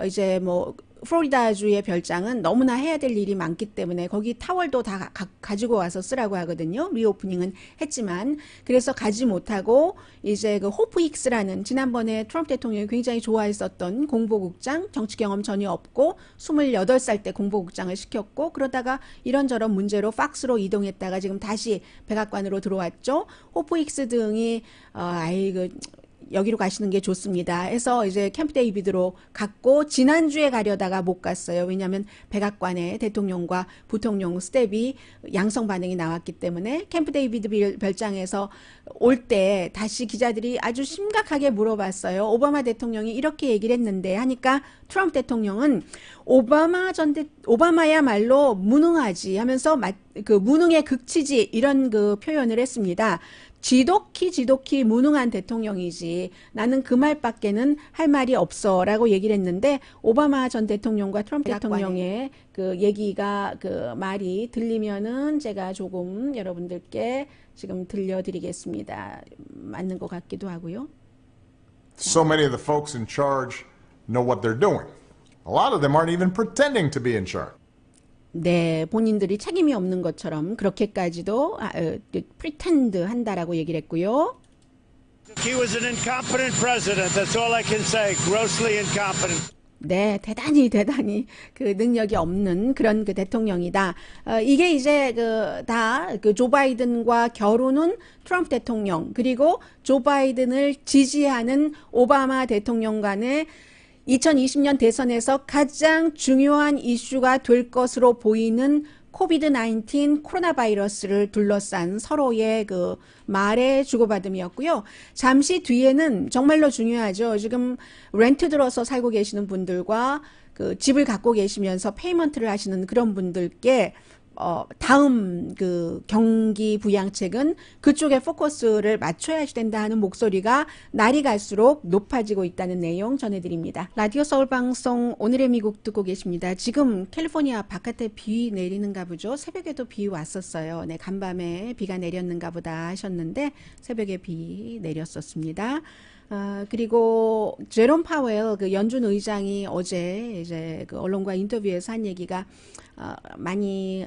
[SPEAKER 1] 이제 뭐 플로리다주의 별장은 너무나 해야 될 일이 많기 때문에 거기 타월도 다 가지고 와서 쓰라고 하거든요. 리오프닝은 했지만. 그래서 가지 못하고 이제 그 호프 힉스라는 지난번에 트럼프 대통령이 굉장히 좋아했었던 공보국장, 정치 경험 전혀 없고 28살 때 공보국장을 시켰고, 그러다가 이런저런 문제로 팍스로 이동했다가 지금 다시 백악관으로 들어왔죠. 호프 힉스 등이 여기로 가시는 게 좋습니다 해서 이제 캠프 데이비드로 갔고, 지난주에 가려다가 못 갔어요. 왜냐하면 백악관에 대통령과 부통령 스텝이 양성 반응이 나왔기 때문에. 캠프 데이비드 별장에서 올 때 다시 기자들이 아주 심각하게 물어봤어요. 오바마 대통령이 이렇게 얘기를 했는데 하니까 트럼프 대통령은 오바마야말로 무능하지 하면서 그 무능의 극치지 이런 그 표현을 했습니다. 지독히 무능한 대통령이지 나는 그 말밖에는 할 말이 없어 라고 얘기를 했는데, 오바마 전 대통령과 트럼프 대통령의 그 얘기가 그 말이 들리면은 제가 조금 여러분들께 지금 들려드리겠습니다. 맞는 것 같기도 하고요.
[SPEAKER 2] So many of the folks in charge know what they're doing. A lot of them aren't even pretending to be in charge.
[SPEAKER 1] 네, 본인들이 책임이 없는 것처럼 그렇게까지도 pretend 한다라고 얘기를 했고요.
[SPEAKER 3] He was an incompetent president. That's all I can say. Grossly incompetent.
[SPEAKER 1] 네, 대단히 그 능력이 없는 그런 그 대통령이다. 이게 이제 다 조 바이든과 겨루는 트럼프 대통령 그리고 조 바이든을 지지하는 오바마 대통령 간의 2020년 대선에서 가장 중요한 이슈가 될 것으로 보이는 코비드-19 코로나 바이러스를 둘러싼 서로의 그 말의 주고받음이었고요. 잠시 뒤에는 정말로 중요하죠. 지금 렌트 들어서 살고 계시는 분들과 그 집을 갖고 계시면서 페이먼트를 하시는 그런 분들께 다음 그 경기 부양책은 그쪽에 포커스를 맞춰야 된다 하는 목소리가 날이 갈수록 높아지고 있다는 내용 전해드립니다. 라디오 서울 방송 오늘의 미국 듣고 계십니다. 지금 캘리포니아 바깥에 비 내리는가 보죠. 새벽에도 비 왔었어요. 네, 간밤에 비가 내렸는가 보다 하셨는데 새벽에 비 내렸었습니다. 그리고 제롬 파웰 그 연준 의장이 어제 이제 그 언론과 인터뷰에서 한 얘기가 많이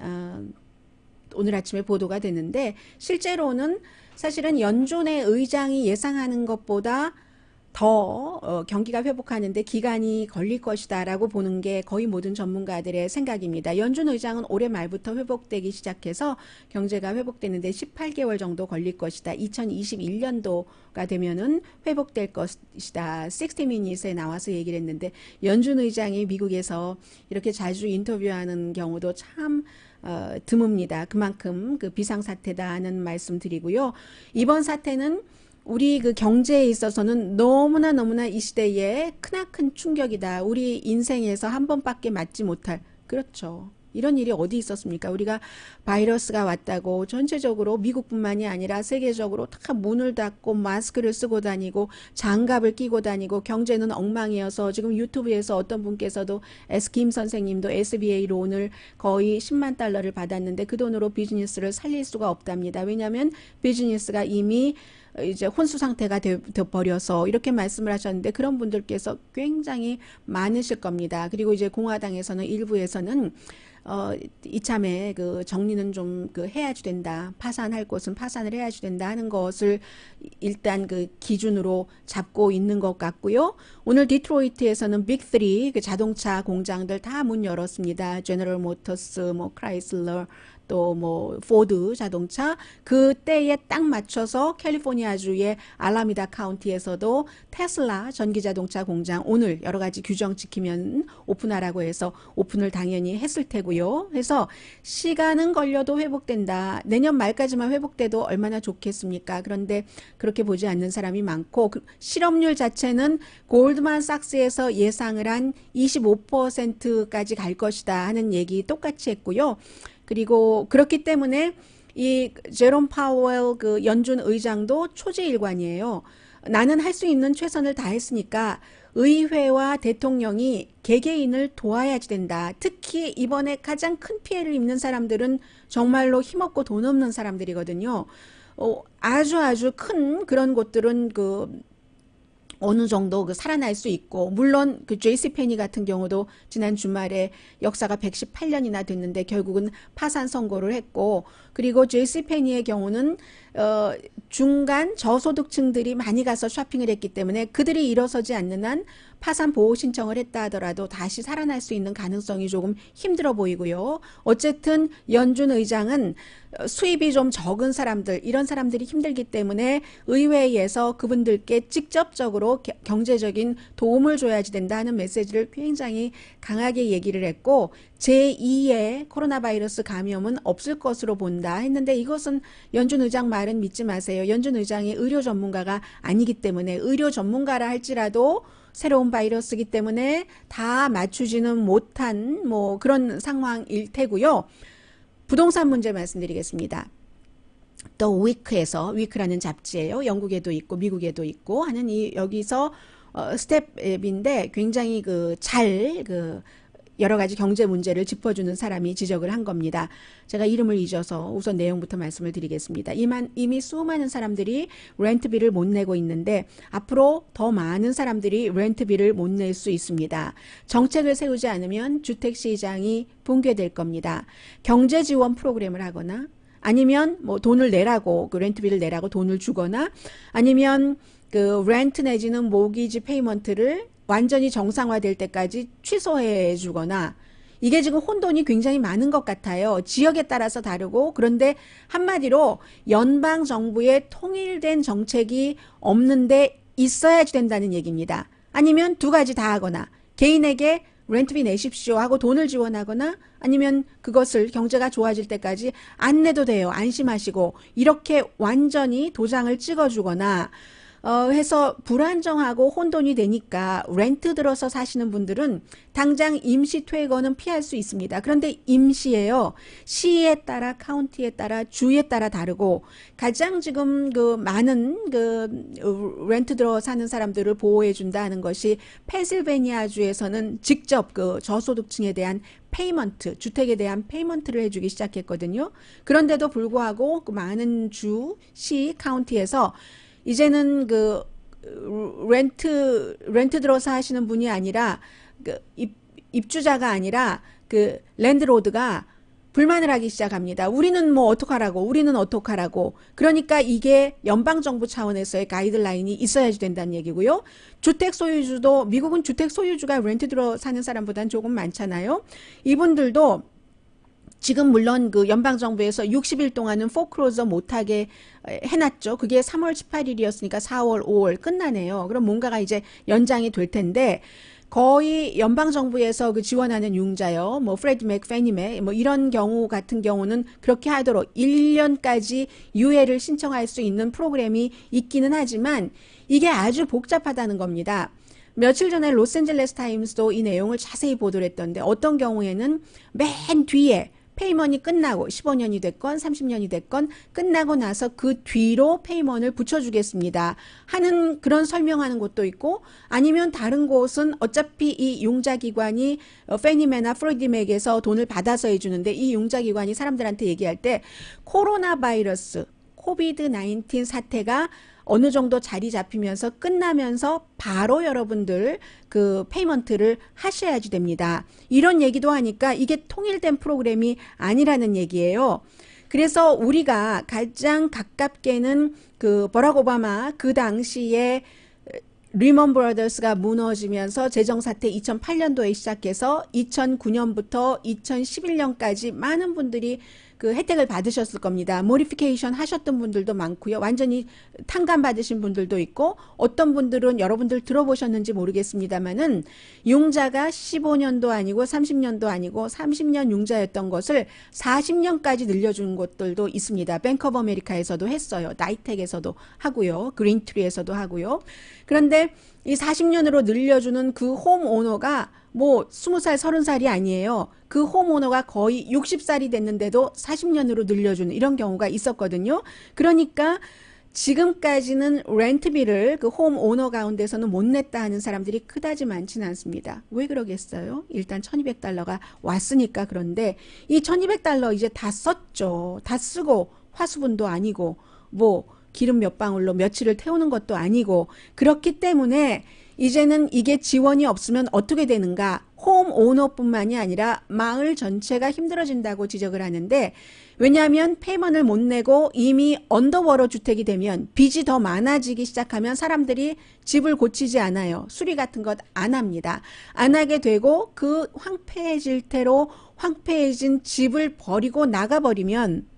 [SPEAKER 1] 오늘 아침에 보도가 됐는데 실제로는 사실은 연준의 의장이 예상하는 것보다 더 경기가 회복하는데 기간이 걸릴 것이다라고 보는 게 거의 모든 전문가들의 생각입니다. 연준 의장은 올해 말부터 회복되기 시작해서 경제가 회복되는데 18개월 정도 걸릴 것이다. 2021년도가 되면은 회복될 것이다. 60minutes에 나와서 얘기를 했는데 연준 의장이 미국에서 이렇게 자주 인터뷰하는 경우도 참 드뭅니다. 그만큼 그 비상사태다 하는 말씀 드리고요. 이번 사태는 우리 그 경제에 있어서는 너무나 이 시대에 크나큰 충격이다. 우리 인생에서 한 번밖에 맞지 못할. 그렇죠. 이런 일이 어디 있었습니까? 우리가 바이러스가 왔다고 전체적으로 미국뿐만이 아니라 세계적으로 다 문을 닫고 마스크를 쓰고 다니고 장갑을 끼고 다니고 경제는 엉망이어서 지금 유튜브에서 어떤 분께서도 김 선생님도 SBA로 오늘 거의 10만 달러를 받았는데 그 돈으로 비즈니스를 살릴 수가 없답니다. 왜냐하면 비즈니스가 이미 이제 혼수 상태가 돼 버려서 이렇게 말씀을 하셨는데 그런 분들께서 굉장히 많으실 겁니다. 그리고 이제 공화당에서는 일부에서는 이참에 그 정리는 좀 그 해야지 된다. 파산할 곳은 파산을 해야지 된다 하는 것을 일단 그 기준으로 잡고 있는 것 같고요. 오늘 디트로이트에서는 빅3 그 자동차 공장들 다 문 열었습니다. 제너럴 모터스, 뭐 크라이슬러 또 뭐 포드 자동차 그때에 딱 맞춰서 캘리포니아주의 알라미다 카운티에서도 테슬라 전기자동차 공장 오늘 여러 가지 규정 지키면 오픈하라고 해서 오픈을 당연히 했을 테고요. 그래서 시간은 걸려도 회복된다. 내년 말까지만 회복돼도 얼마나 좋겠습니까? 그런데 그렇게 보지 않는 사람이 많고 실업률 자체는 골드만삭스에서 예상을 한 25%까지 갈 것이다 하는 얘기 똑같이 했고요. 그리고 그렇기 때문에 이 제롬 파웰 그 연준 의장도 초지일관이에요. 나는 할 수 있는 최선을 다했으니까 의회와 대통령이 개개인을 도와야지 된다. 특히 이번에 가장 큰 피해를 입는 사람들은 정말로 힘없고 돈 없는 사람들이거든요. 아주 큰 그런 곳들은 그 어느 정도 그 살아날 수 있고 물론 그 JCPenney 같은 경우도 지난 주말에 역사가 118년이나 됐는데 결국은 파산 선고를 했고 그리고 JCPenney의 경우는 중간 저소득층들이 많이 가서 쇼핑을 했기 때문에 그들이 일어서지 않는 한 파산 보호 신청을 했다 하더라도 다시 살아날 수 있는 가능성이 조금 힘들어 보이고요. 어쨌든 연준 의장은 수입이 좀 적은 사람들 이런 사람들이 힘들기 때문에 의회에서 그분들께 직접적으로 경제적인 도움을 줘야지 된다 하는 메시지를 굉장히 강하게 얘기를 했고 제2의 코로나 바이러스 감염은 없을 것으로 본다 했는데 이것은 연준 의장 말은 믿지 마세요. 연준 의장이 의료 전문가가 아니기 때문에 의료 전문가라 할지라도 새로운 바이러스이기 때문에 다 맞추지는 못한 뭐 그런 상황일 테고요. 부동산 문제 말씀드리겠습니다. 또 위크라는 잡지예요. 영국에도 있고 미국에도 있고 하는 이 여기서 스텝인데 굉장히 그 잘 여러 가지 경제 문제를 짚어주는 사람이 지적을 한 겁니다. 제가 이름을 잊어서 우선 내용부터 말씀을 드리겠습니다. 이미 수많은 사람들이 렌트비를 못 내고 있는데 앞으로 더 많은 사람들이 렌트비를 못 낼 수 있습니다. 정책을 세우지 않으면 주택시장이 붕괴될 겁니다. 경제 지원 프로그램을 하거나 아니면 뭐 돈을 내라고 그 렌트비를 내라고 돈을 주거나 아니면 그 렌트 내지는 모기지 페이먼트를 완전히 정상화될 때까지 취소해 주거나 이게 지금 혼돈이 굉장히 많은 것 같아요. 지역에 따라서 다르고 그런데 한마디로 연방 정부의 통일된 정책이 없는데 있어야 된다는 얘기입니다. 아니면 두 가지 다 하거나 개인에게 렌트비 내십시오 하고 돈을 지원하거나 아니면 그것을 경제가 좋아질 때까지 안 내도 돼요. 안심하시고 이렇게 완전히 도장을 찍어주거나 해서 불안정하고 혼돈이 되니까 렌트 들어서 사시는 분들은 당장 임시 퇴거는 피할 수 있습니다. 그런데 임시예요. 시에 따라 카운티에 따라 주에 따라 다르고 가장 지금 그 많은 그 렌트 들어 사는 사람들을 보호해 준다는 것이 펜실베니아 주에서는 직접 그 저소득층에 대한 페이먼트, 주택에 대한 페이먼트를 해주기 시작했거든요. 그런데도 불구하고 그 많은 주, 시, 카운티에서 이제는 그 렌트 들어서 하시는 분이 아니라 그 입주자가 아니라 그 랜드로드가 불만을 하기 시작합니다. 우리는 뭐 어떡하라고, 우리는 어떡하라고. 그러니까 이게 연방정부 차원에서의 가이드라인이 있어야지 된다는 얘기고요. 주택 소유주도, 미국은 주택 소유주가 렌트 들어 사는 사람보다는 조금 많잖아요. 이분들도 지금 물론 그 연방정부에서 60일 동안은 포크로저 못하게 해놨죠. 그게 3월 18일이었으니까 4월, 5월 끝나네요. 그럼 뭔가가 이제 연장이 될 텐데 거의 연방정부에서 그 지원하는 융자요. 뭐 프레디 맥, 페니 맥 뭐 이런 경우 같은 경우는 그렇게 하도록 1년까지 유예를 신청할 수 있는 프로그램이 있기는 하지만 이게 아주 복잡하다는 겁니다. 며칠 전에 로스앤젤레스 타임스도 이 내용을 자세히 보도를 했던데 어떤 경우에는 맨 뒤에 페이먼이 끝나고 15년이 됐건 30년이 됐건 끝나고 나서 그 뒤로 페이먼을 붙여주겠습니다 하는 그런 설명하는 곳도 있고 아니면 다른 곳은 어차피 이 융자기관이 페니메나 프레디맥에서 돈을 받아서 해주는데 이 융자기관이 사람들한테 얘기할 때 코로나 바이러스 코비드-19 사태가 어느 정도 자리 잡히면서 끝나면서 바로 여러분들 그 페이먼트를 하셔야지 됩니다. 이런 얘기도 하니까 이게 통일된 프로그램이 아니라는 얘기예요. 그래서 우리가 가장 가깝게는 그 버락 오바마 그 당시에 리먼 브라더스가 무너지면서 재정사태 2008년도에 시작해서 2009년부터 2011년까지 많은 분들이 그 혜택을 받으셨을 겁니다. 모디피케이션 하셨던 분들도 많고요. 완전히 탕감 받으신 분들도 있고 어떤 분들은 여러분들 들어보셨는지 모르겠습니다만은 융자가 15년도 아니고 30년도 아니고 30년 융자였던 것을 40년까지 늘려준 곳들도 있습니다. 뱅크 오브 아메리카에서도 했어요. 나이텍에서도 하고요. 그린트리에서도 하고요. 그런데 이 40년으로 늘려주는 그 홈 오너가 뭐 20살, 30살이 아니에요. 그 홈오너가 거의 60살이 됐는데도 40년으로 늘려주는 이런 경우가 있었거든요. 그러니까 지금까지는 렌트비를 그 홈오너 가운데서는 못 냈다 하는 사람들이 그다지 많지는 않습니다. 왜 그러겠어요? 일단 $1200가 왔으니까. 그런데 이 $1200 이제 다 썼죠. 다 쓰고 화수분도 아니고 뭐 기름 몇 방울로 며칠을 태우는 것도 아니고 그렇기 때문에 이제는 이게 지원이 없으면 어떻게 되는가? 홈오너뿐만이 아니라 마을 전체가 힘들어진다고 지적을 하는데 왜냐하면 페이먼을 못 내고 이미 언더워러 주택이 되면 빚이 더 많아지기 시작하면 사람들이 집을 고치지 않아요. 수리 같은 것 안 합니다. 안 하게 되고 그 황폐해질 태로 황폐해진 집을 버리고 나가버리면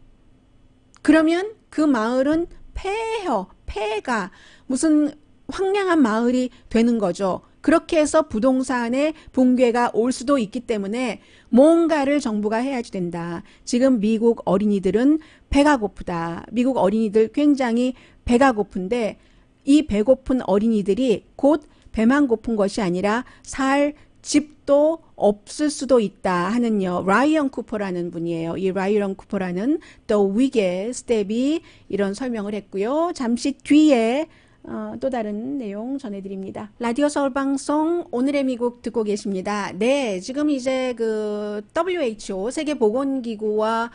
[SPEAKER 1] 그러면 그 마을은 폐해요. 폐해가 무슨 황량한 마을이 되는 거죠. 그렇게 해서 부동산의 붕괴가 올 수도 있기 때문에 뭔가를 정부가 해야지 된다. 지금 미국 어린이들은 배가 고프다. 미국 어린이들 굉장히 배가 고픈데 이 배고픈 어린이들이 곧 배만 고픈 것이 아니라 살 집도 없을 수도 있다 하는요. 라이언 쿠퍼라는 분이에요. 이 라이언 쿠퍼라는 The Wicked Step이 이런 설명을 했고요. 잠시 뒤에 또 다른 내용 전해드립니다. 라디오 서울 방송 오늘의 미국 듣고 계십니다. 네, 지금 이제 그 WHO 세계보건기구와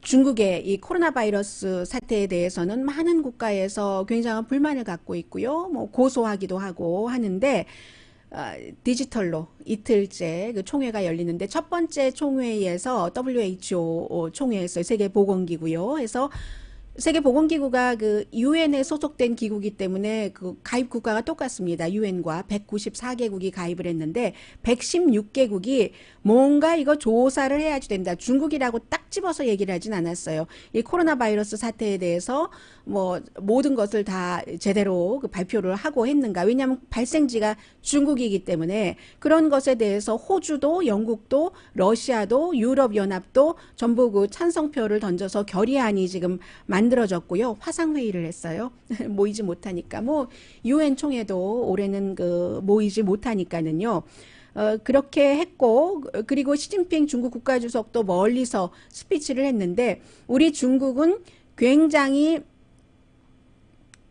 [SPEAKER 1] 중국의 이 코로나 바이러스 사태에 대해서는 많은 국가에서 굉장한 불만을 갖고 있고요. 뭐 고소하기도 하고 하는데 디지털로 이틀째 그 총회가 열리는데 첫 번째 총회에서 WHO 총회에서 세계보건기구요. 해서 세계보건기구가 그 유엔에 소속된 기구이기 때문에 그 가입 국가가 똑같습니다. 유엔과 194개국이 가입을 했는데 116개국이 뭔가 이거 조사를 해야지 된다. 중국이라고 딱 집어서 얘기를 하진 않았어요. 이 코로나 바이러스 사태에 대해서 뭐 모든 것을 다 제대로 그 발표를 하고 했는가. 왜냐하면 발생지가 중국이기 때문에 그런 것에 대해서 호주도 영국도 러시아도 유럽연합도 전부 그 찬성표를 던져서 결의안이 지금 만들어졌고요. 화상회의를 했어요. 모이지 못하니까. 뭐 유엔 총회도 올해는 그 모이지 못하니까는요. 그렇게 했고, 그리고 시진핑 중국 국가주석도 멀리서 스피치를 했는데 우리 중국은 굉장히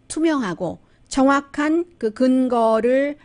[SPEAKER 1] 투명하고 정확한 그 근거를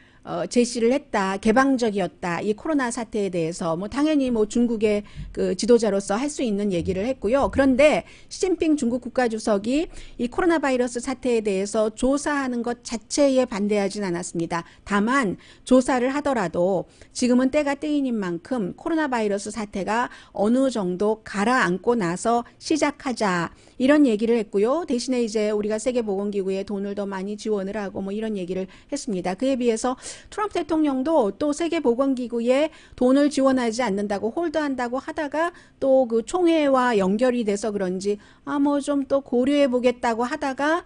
[SPEAKER 1] 제시를 했다. 개방적이었다. 이 코로나 사태에 대해서 뭐 당연히 뭐 중국의 그 지도자로서 할 수 있는 얘기를 했고요. 그런데 시진핑 중국 국가주석이 이 코로나 바이러스 사태에 대해서 조사하는 것 자체에 반대하진 않았습니다. 다만 조사를 하더라도 지금은 때가 때이닌 만큼 코로나 바이러스 사태가 어느 정도 가라앉고 나서 시작하자. 이런 얘기를 했고요. 대신에 이제 우리가 세계보건기구에 돈을 더 많이 지원을 하고 뭐 이런 얘기를 했습니다. 그에 비해서 트럼프 대통령도 또 세계보건기구에 돈을 지원하지 않는다고 홀드한다고 하다가 또 그 총회와 연결이 돼서 그런지 뭐 좀 또 고려해 보겠다고 하다가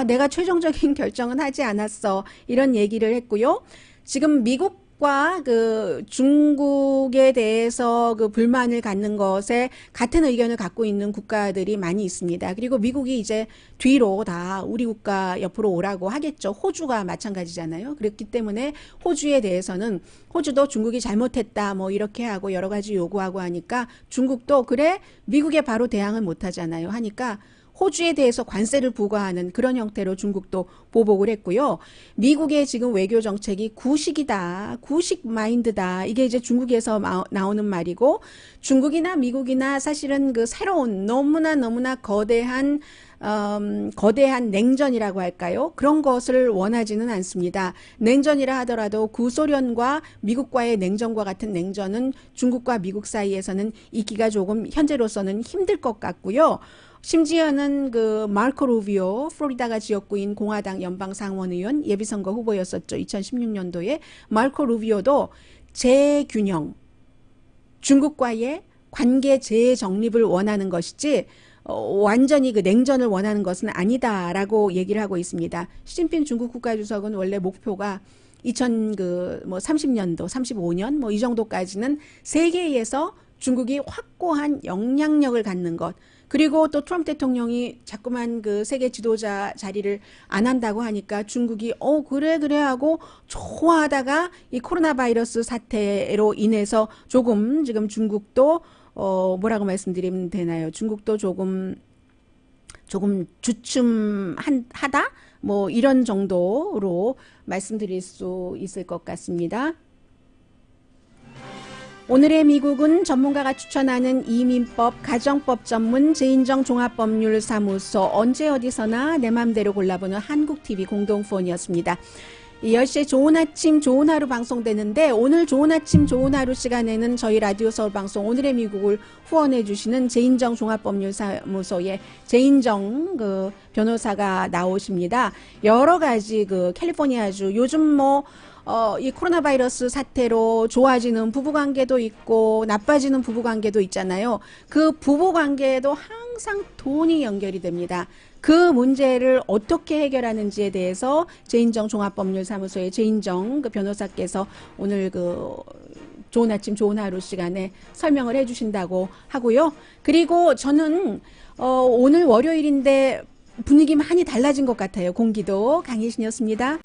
[SPEAKER 1] 내가 최종적인 결정은 하지 않았어. 이런 얘기를 했고요. 지금 미국과 그 중국에 대해서 그 불만을 갖는 것에 같은 의견을 갖고 있는 국가들이 많이 있습니다. 그리고 미국이 이제 뒤로 다 우리 국가 옆으로 오라고 하겠죠. 호주가 마찬가지잖아요. 그렇기 때문에 호주에 대해서는 호주도 중국이 잘못했다 뭐 이렇게 하고 여러 가지 요구하고 하니까 중국도 그래 미국에 바로 대항을 못 하잖아요. 하니까 호주에 대해서 관세를 부과하는 그런 형태로 중국도 보복을 했고요. 미국의 지금 외교 정책이 구식이다. 구식 마인드다. 이게 이제 중국에서 나오는 말이고 중국이나 미국이나 사실은 그 새로운 너무나 거대한 냉전이라고 할까요? 그런 것을 원하지는 않습니다. 냉전이라 하더라도 구소련과 미국과의 냉전과 같은 냉전은 중국과 미국 사이에서는 있기가 조금 현재로서는 힘들 것 같고요. 심지어는 그 마르코 루비오 플로리다가 지역구인 공화당 연방 상원의원 예비선거 후보였었죠. 2016년도에 마르코 루비오도 재균형, 중국과의 관계 재정립을 원하는 것이지 완전히 그 냉전을 원하는 것은 아니다라고 얘기를 하고 있습니다. 시진핑 중국 국가주석은 원래 목표가 30년도, 35년 뭐 이 정도까지는 세계에서 중국이 확고한 영향력을 갖는 것. 그리고 또 트럼프 대통령이 자꾸만 그 세계 지도자 자리를 안 한다고 하니까 중국이 그래 하고 좋아하다가 이 코로나 바이러스 사태로 인해서 조금 지금 중국도 뭐라고 말씀드리면 되나요? 중국도 조금 주춤하다? 뭐 이런 정도로 말씀드릴 수 있을 것 같습니다. 오늘의 미국은 전문가가 추천하는 이민법, 가정법 전문 재인정 종합법률사무소 언제 어디서나 내 맘대로 골라보는 한국TV 공동폰이었습니다. 10시에 좋은 아침 좋은 하루 방송되는데 오늘 좋은 아침 좋은 하루 시간에는 저희 라디오 서울 방송 오늘의 미국을 후원해 주시는 재인정 종합법률사무소의 재인정 그 변호사가 나오십니다. 여러 가지 그 캘리포니아주 요즘 이 코로나 바이러스 사태로 좋아지는 부부관계도 있고 나빠지는 부부관계도 있잖아요. 그 부부관계에도 항상 돈이 연결이 됩니다. 그 문제를 어떻게 해결하는지에 대해서 재인정 종합법률사무소의 재인정 그 변호사께서 오늘 그 좋은 아침 좋은 하루 시간에 설명을 해주신다고 하고요. 그리고 저는 오늘 월요일인데 분위기 많이 달라진 것 같아요. 공기도 강혜신이었습니다.